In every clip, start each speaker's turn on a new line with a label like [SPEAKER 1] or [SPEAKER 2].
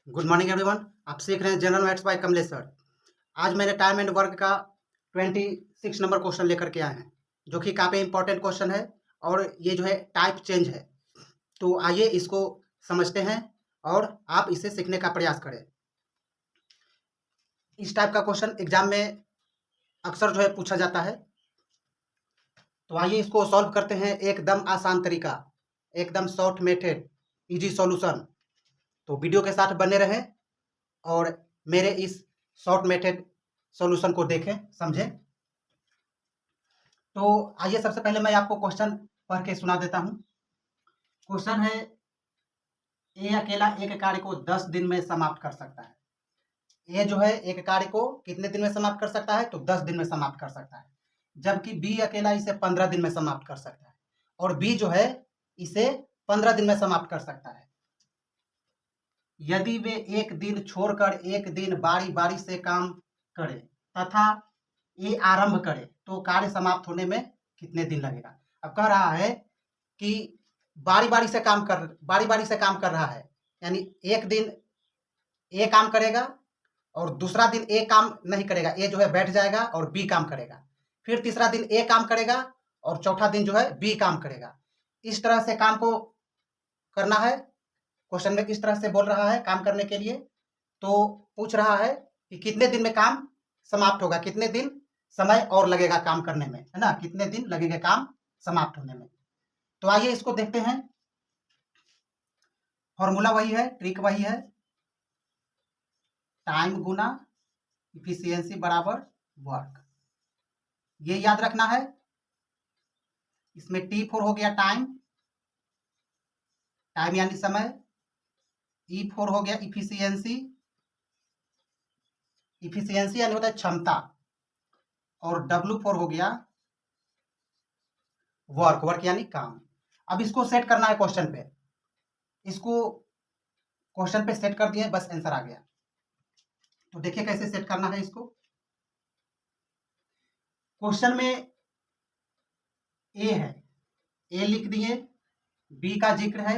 [SPEAKER 1] Good morning everyone. आप सीख रहे हैं general maths by Kamlesh sir. आज मैंने टाइम एंड वर्क का 26 नंबर क्वेश्चन लेकर के आए हैं, जो कि काफ़ी इंपॉर्टेंट क्वेश्चन है और ये जो है टाइप चेंज है। तो आइए इसको समझते हैं और आप इसे सीखने का प्रयास करें। इस टाइप का क्वेश्चन एग्जाम में अक्सर जो है पूछा जाता है। तो आइए इसको सॉल्व करते हैं, एकदम आसान तरीका, एकदम शॉर्ट मेथड, इजी सॉल्यूशन। तो वीडियो के साथ बने रहें और मेरे इस शॉर्ट मेथड सॉल्यूशन को देखें, समझें। तो आइए सबसे पहले मैं आपको क्वेश्चन पढ़ के सुना देता हूं। क्वेश्चन है, ए अकेला एक कार्य को 10 दिन में समाप्त कर सकता है। ए जो है एक कार्य को कितने दिन में समाप्त कर सकता है? तो 10 दिन में समाप्त कर सकता है। जबकि बी अकेला इसे 15 दिन में समाप्त कर सकता है और बी जो है इसे 15 दिन में समाप्त कर सकता है। यदि वे एक दिन छोड़कर एक दिन बारी बारी से काम करें तथा ये आरंभ करे तो कार्य समाप्त होने में कितने दिन लगेगा? अब कह रहा है कि बारी बारी से काम कर रहा है, यानी एक दिन ए काम करेगा और दूसरा दिन ए काम नहीं करेगा, ए जो है बैठ जाएगा और बी काम करेगा। फिर तीसरा दिन ए काम करेगा और चौथा दिन जो है बी काम करेगा। इस तरह से काम को करना है। क्वेश्चन में किस तरह से बोल रहा है काम करने के लिए, तो पूछ रहा है कि कितने दिन में काम समाप्त होगा, कितने दिन समय और लगेगा काम करने में, है ना, कितने दिन लगेगा काम समाप्त होने में। तो आइए इसको देखते हैं। फॉर्मूला वही है, ट्रिक वही है, टाइम गुना इफिशियंसी बराबर वर्क, ये याद रखना है। इसमें T4 हो गया टाइम, टाइम यानी समय, E4 हो गया इफिशियंसी, इफिशियंसी यानी होता है क्षमता, और W4 हो गया वर्क, वर्क यानी काम। अब इसको सेट करना है क्वेश्चन पे, इसको क्वेश्चन पे सेट कर दिए, बस आंसर आ गया। तो देखिए कैसे सेट करना है इसको। क्वेश्चन में ए है, ए लिख दिए, बी का जिक्र है,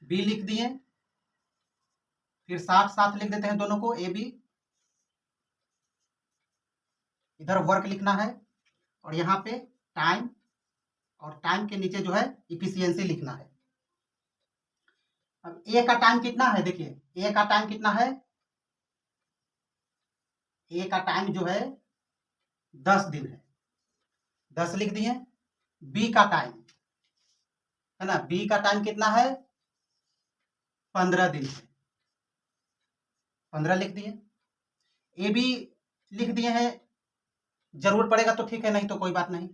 [SPEAKER 1] बी लिख दिए, फिर साथ साथ लिख देते हैं दोनों को, ए बी। इधर वर्क लिखना है और यहाँ पे टाइम, और टाइम के नीचे जो है इफिशियंसी लिखना है। अब ए का टाइम कितना है, देखिए ए का टाइम कितना है, ए का टाइम जो है 10 दिन है, 10 लिख दिए। बी का टाइम है ना, बी का टाइम कितना है, 15 दिन है, 15 लिख दिए। ए बी लिख दिए हैं, जरूरत पड़ेगा तो ठीक है, नहीं तो कोई बात नहीं,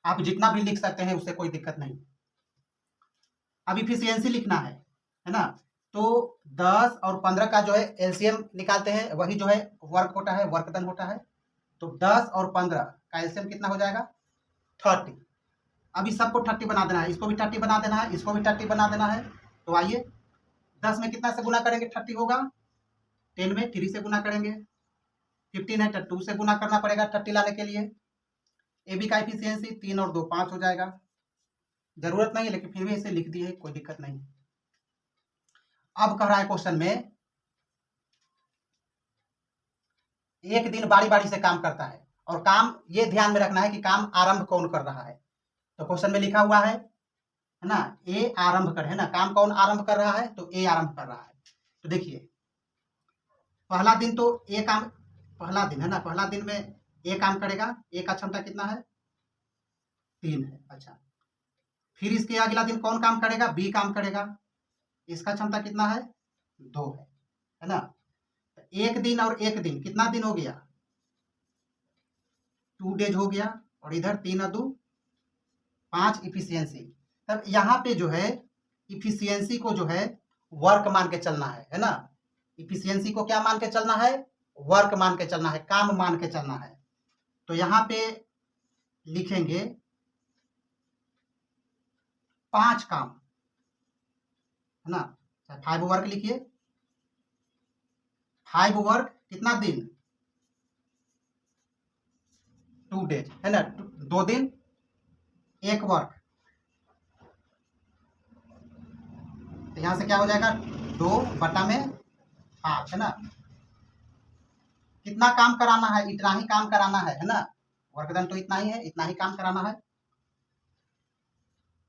[SPEAKER 1] आप जितना भी लिख सकते हैं उससे कोई दिक्कत नहीं। अब इफिशियंसी लिखना है ना, तो 10 और 15 का जो है एलसीएम निकालते हैं, वही जो है वर्क होता है, वर्क डन होता है। तो 10 और 15 का एलसीएम कितना हो जाएगा, 30। अब इस सबको 30 बना देना है, इसको भी 30 बना देना है, इसको भी 30 बना देना है। तो आइए 10 में कितना से गुना करेंगे, 30 होगा, 10 में 3 से गुना करेंगे, 15 है तो 2 से गुना करना पड़ेगा 30 लाने के लिए। ए बी का एफिशिएंसी 3 और 2 5 हो जाएगा, जरूरत नहीं है लेकिन फिर भी इसे लिख दिए, कोई दिक्कत नहीं। अब कह रहा है क्वेश्चन में, एक दिन बारी बारी से काम करता है और काम ये ध्यान में रखना है कि काम आरंभ कौन कर रहा है। तो क्वेश्चन में लिखा हुआ है ना, ए आरंभ कर, है ना, काम कौन आरंभ कर रहा है, तो ए आरंभ कर रहा है। तो देखिए पहला दिन तो ए काम, पहला दिन है ना, पहला दिन में ए काम करेगा, ए का क्षमता कितना है, 3 है। अच्छा, फिर इसके अगला दिन कौन काम करेगा, बी काम करेगा, इसका क्षमता कितना है, 2 है ना। एक दिन और एक दिन कितना दिन हो गया, 2 डेज हो गया, और इधर 3 और 2 5 इफिशियंसी। तब यहाँ पे जो है इफिशियंसी को जो है वर्क मान के चलना है ना, इफिशियंसी को क्या मान के चलना है, वर्क मान के चलना है, काम मान के चलना है। तो यहाँ पे लिखेंगे 5 काम, है ना, 5 वर्क लिखिए, 5 वर्क कितना दिन, 2 डेज, है ना, 2 दिन 1 वर्क। तो यहाँ से क्या हो जाएगा, 2/5 है ना। कितना काम कराना है, इतना ही काम कराना है ना। वर्क डन तो इतना ही है, इतना ही काम कराना है,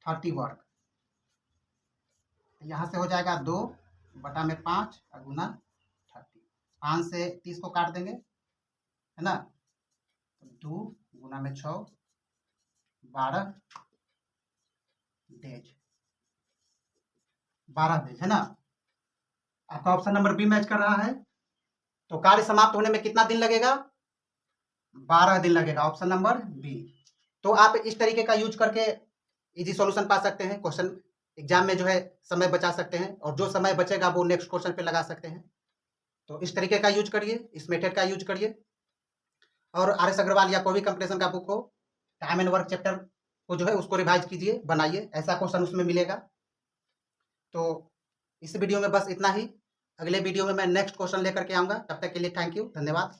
[SPEAKER 1] 30 वर्क। यहाँ से हो जाएगा 2/5 गुना 30। 5 से 30 को काट देंगे है ना। 2 गुना में 6, 12 डेज, 12 डेज है ना। आपका ऑप्शन नंबर बी मैच कर रहा है। तो कार्य समाप्त होने में कितना दिन लगेगा, 12 दिन लगेगा, ऑप्शन नंबर बी। तो आप इस तरीके का यूज करके इजी सॉल्यूशन पा सकते हैं, क्वेश्चन एग्जाम में जो है समय बचा सकते हैं, और जो समय बचेगा वो नेक्स्ट क्वेश्चन पे लगा सकते हैं। तो इस तरीके का यूज करिए, इस मेथड का यूज करिए। और आर एस अग्रवाल या कोई भी कंपटीशन का बुक हो, टाइम एंड वर्क चैप्टर को जो है उसको रिवाइज कीजिए, बनाइए, ऐसा क्वेश्चन उसमें मिलेगा। तो इस वीडियो में बस इतना ही। अगले वीडियो में मैं नेक्स्ट क्वेश्चन लेकर के आऊँगा। तब तक के लिए थैंक यू, धन्यवाद।